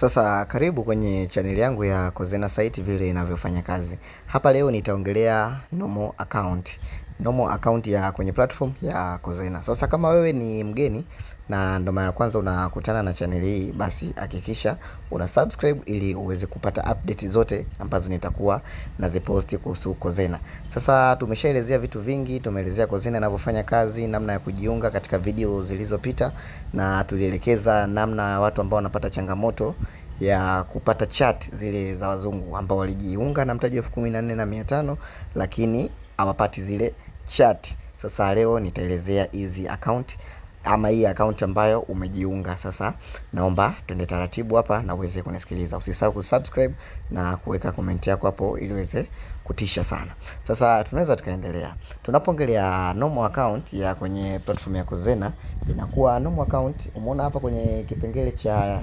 Sasa karibu kwenye channel yangu ya Kozena site vile inavyofanya kazi. Hapa leo nitaongelea normal account. Normal account ya kwenye platform ya Kozena. Sasa kama wewe ni mgeni na ndo mara kwanza unakutana na channel hii, basi hakikisha una subscribe ili uweze kupata update zote ambazo nitakuwa naziposti kuhusu Kozena. Sasa tumeshaelezea vitu vingi, tumeelezea Kozena inavyofanya kazi, namna ya kujiunga katika video zilizopita, na tulielekeza namna watu ambao wanapata changamoto ya kupata chat zile za wazungu ambao walijiunga na mtaji wa 14,500 lakini hawapati zile chat. Sasa leo nitaelezea hizi account ama hii account ambayo umejiunga. Sasa naomba twende taratibu hapa na uweze kunisikiliza. Usisahau kusubscribe na kuweka comment yako hapo ili uweze kutisha sana. Sasa tunaweza tukaendelea. Tunapoongelea normal account ya kwenye platform ya Kozena, inakuwa normal account. Umeona hapa kwenye kipengele cha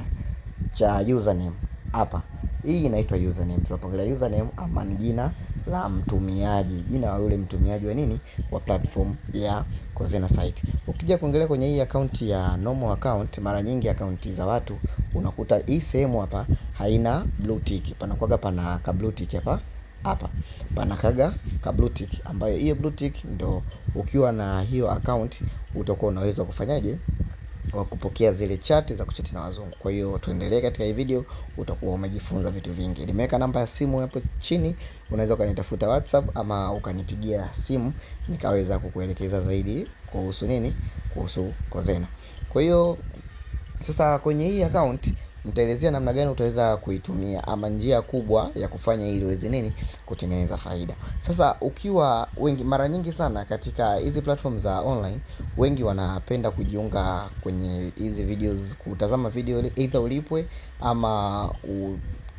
username hapa, hii inaitwa username. Tunapoongelea username ama ni jina la mtumiaji, jina la yule mtumiaji wa nini, wa platform ya Kozena site. Ukija kuongelea kwenye hii account ya normal account, mara nyingi account za watu unakuta hii sehemu hapa haina blue tick, panakuwa pana ka blue tick hapa panakaga ka blue tick, ambayo hiyo blue tick ndo ukiwa na hiyo account utakuwa unaweza kufanyaje, wa kupokea zile chat za kuchati na wazungu. Kwa hiyo tuendelee katika hii video, utakuwa umejifunza vitu vingi. Nimeweka namba ya simu hapo chini, unaweza ukanitafuta WhatsApp ama ukanipigia simu nikaweza kukuelekeza zaidi kuhusu nini, kuhusu Kozena. Kwa hiyo sasa kwenye hii account nitaelezea namna gani utaweza kuitumia ama njia kubwa ya kufanya ili uweze nini, kutengeneza faida. Sasa ukiwa wengi, mara nyingi sana katika hizi platform za online, wengi wanapenda kujiunga kwenye hizi videos, kutazama video either ulipwe ama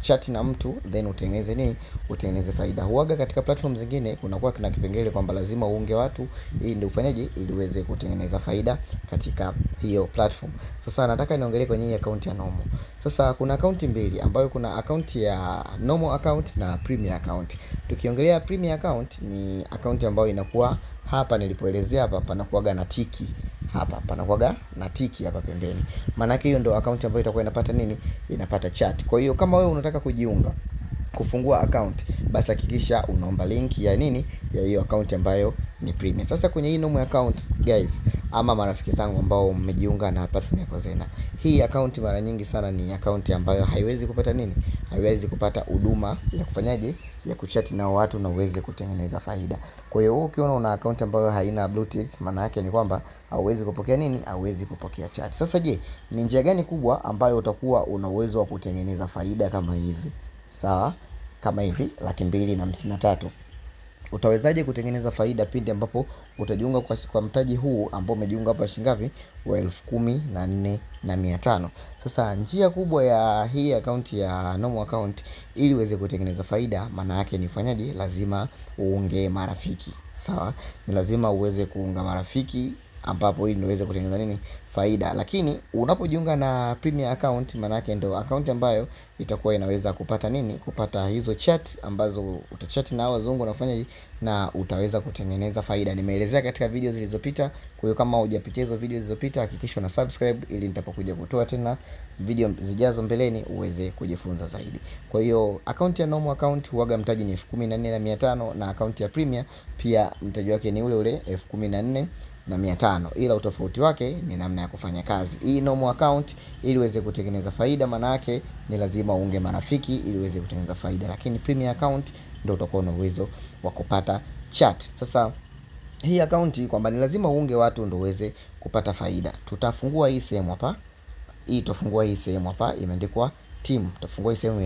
chat na mtu then utengeneze nini, utengeneze faida. Huaga katika platform zingine kunakuwa kuna kipengele kwamba lazima uunge watu ili ndio ufanyaje, ili uweze kutengeneza faida katika hiyo platform. Sasa nataka niongelee kwenye hii account ya normal. Sasa kuna account mbili, ambayo kuna account ya normal account na premium account. Tukiongelea premium account, ni account ambayo inakuwa hapa nilipoelezea hapa panakuwaga na tiki hapa, panakuwaga na tiki hapa pembeni. Maana yake hiyo ndio account ambayo itakuwa inapata nini, inapata chat. Kwa hiyo kama wewe unataka kujiunga, kufungua account, basi hakikisha unaomba link ya nini, ya hiyo account ambayo ni premium. Sasa kwenye hii normal account guys, ama marafiki zangu ambao mmejiunga na platform ya Kozena, hii account mara nyingi sana ni account ambayo haiwezi kupata nini, haiwezi kupata huduma ya kufanyaje, ya kuchat na watu na uweze kutengeneza faida. Kwa hiyo ukiona una account ambayo haina blue tick, maana yake ni kwamba hauwezi kupokea nini, hauwezi kupokea chat. Sasa je, ni njia gani kubwa ambayo utakuwa una uwezo wa kutengeneza faida kama hivi? Sawa, kama hivi 253. Utawezaje kutengeneza faida pindi ambapo utajiunga kwa mtaji huu ambao umejiunga hapa shilingi ngapi, wa 14,500. Sasa njia kubwa ya hii account ya normal account ili uweze kutengeneza faida, maana yake ni fanyaje, lazima uunge marafiki. Sawa, ni lazima uweze kuunga marafiki ambapo ili niweze kutengeneza nini, faida. Lakini unapojiunga na premium account, maana yake ndio account ambayo itakuwa inaweza kupata nini, kupata hizo chat ambazo utachat na wazungu na kufanya na utaweza kutengeneza faida. Nimeelezea katika video zilizopita. Kwa hiyo kama hujapitia hizo video zilizopita, hakikisha una subscribe ili nitapokuja kutoa tena video zijazo mbeleni uweze kujifunza zaidi. Kwa hiyo account ya normal account huaga mtaji ni 14,500 na account ya premium pia mtaji wake ni ule ule 14,500, ila utofauti wake ni namna ya kufanya kazi. Hii normal account ili uweze kutengeneza faida, maana yake ni lazima uunge marafiki ili uweze kutengeneza faida, lakini premium account ndio utakuwa na uwezo wa kupata chat. Sasa hii account kwamba ni lazima uunge watu ndio uweze kupata faida. Tutafungua hii sehemu hapa, tutafungua hii sehemu hapa imeandikwa team. Tutafungua hii sehemu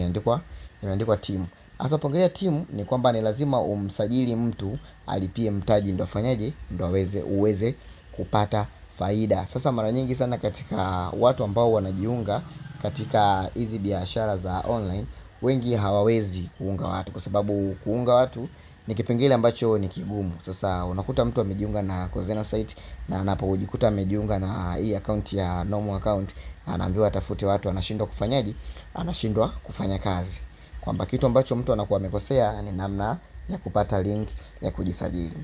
imeandikwa team. Sasa pongelea team ni kwamba ni lazima umsajili mtu alipie mtaji ndio afanyaje, ndio uweze kupata faida. Sasa mara nyingi sana katika watu ambao wanajiunga katika hizi biashara za online, wengi hawawezi kuunga watu kwa sababu kuunga watu ni kipengele ambacho ni kigumu. Sasa unakuta mtu amejiunga na Kozena site na anapojikuta amejiunga na hii account ya normal account, anaambiwa atafute watu, anashindwa kufanyaje, anashindwa kufanya kazi. Kwamba kitu ambacho mtu anakuwa amekosea ni namna ya kupata link ya kujisajili.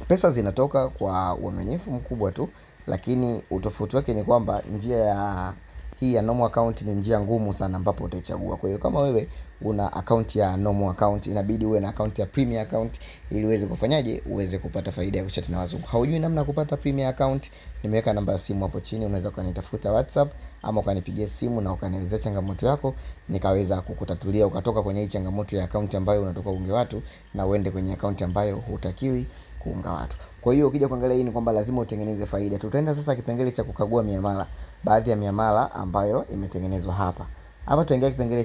Pesa zinatoka kwa uaminifu mkubwa tu, lakini utofauti wake ni kwamba njia hii ya normal account ni njia ngumu sana ambapo utaichagua. Kwa hiyo kama wewe una account ya normal account, inabidi uwe na account ya premium account ili uweze kufanyaje, uweze kupata faida ya kuchat na wazungu. Haujui namna ya kupata premium account, nimeweka namba ya simu hapo chini, unaweza ukanitafuta WhatsApp ama ukanipigia simu na ukanielezea changamoto yako, nikaweza kukutatulia ukatoka kwenye hii changamoto ya account ambayo unatoka kuunga watu na uende kwenye account ambayo hutakiwi kuunga watu. Kwa hiyo ukija kuangalia hii ni kwamba lazima utengeneze faida. Tutaenda sasa kipengele cha kukagua miamala. Baadhi ya miamala ambayo imetengenezwa hapa. Hapa tutaingia kipengele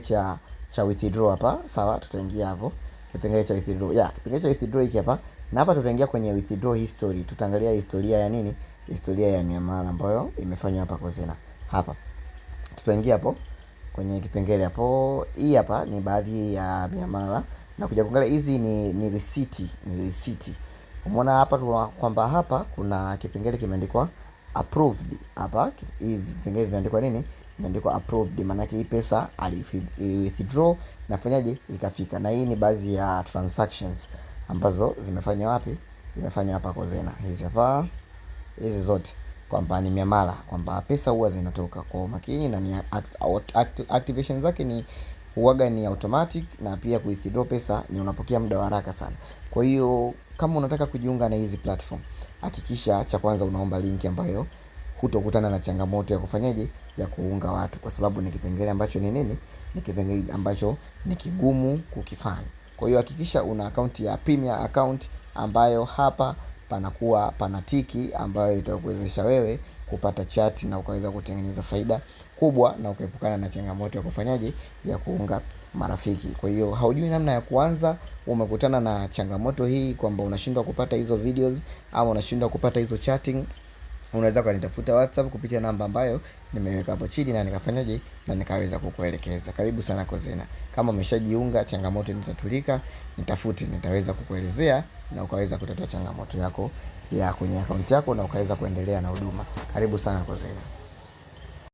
cha withdraw hapa. Sawa, tutaingia hapo. Kipengele cha withdraw. Kipengele cha withdraw hiki hapa. Na hapa tutaingia kwenye withdraw history. Tutaangalia historia ya nini? Historia ya miamala ambayo imefanywa hapa Kozena. Hapa. Tutaingia hapo kwenye kipengele hapo. Hii hapa ni baadhi ya miamala. Na kuja kuangalia hizi ni receipt. Umeona hapa kwamba hapa kuna kipengele kimeandikwa approved. Hapa hivi vipengele vimeandikwa nini? Imeandikwa approved. Maana yake hii pesa withdraw na fanyaje ikafika. Na hii ni baadhi ya transactions ambazo zimefanywa wapi? Zimefanywa hapa Kozena. Hizi hapa, hizi zote kwamba ni miamala, kwamba pesa huwa zinatoka kwa makini na ni activation zake ni huaga ni automatic, na pia withdraw pesa ni unapokea muda wa haraka sana. Kwa hiyo kama unataka kujiunga na hizi platform, hakikisha cha kwanza unaomba link ambayo hutokutana na changamoto ya kufanyaje, ya kuunga watu, kwa sababu ni kipengele ambacho ni nini? Ni kipengele ambacho ni kigumu kukifanya. Kwa hiyo hakikisha una account ya premium account ambayo hapa panakuwa panatiki ambayo itakuwezesha wewe kupata chat na ukaweza kutengeneza faida kubwa na ukaepukana na changamoto ya kufanyaje, ya kuunga marafiki. Kwa hiyo haujui namna ya kuanza, umekutana na changamoto hii kwamba unashindwa kupata hizo videos au unashindwa kupata hizo chatting, unaweza kunitafuta WhatsApp kupitia namba ambayo nimeweka hapo chini na nikafanyaje, na nikaweza kukuelekeza. Karibu sana Kozena. Kama umeshajiunga, changamoto itatulika, nitafute, nitaweza kukuelezea na ukaweza kutatua changamoto yako ya kwenye account yako na ukaweza kuendelea na huduma. Karibu sana Kozena.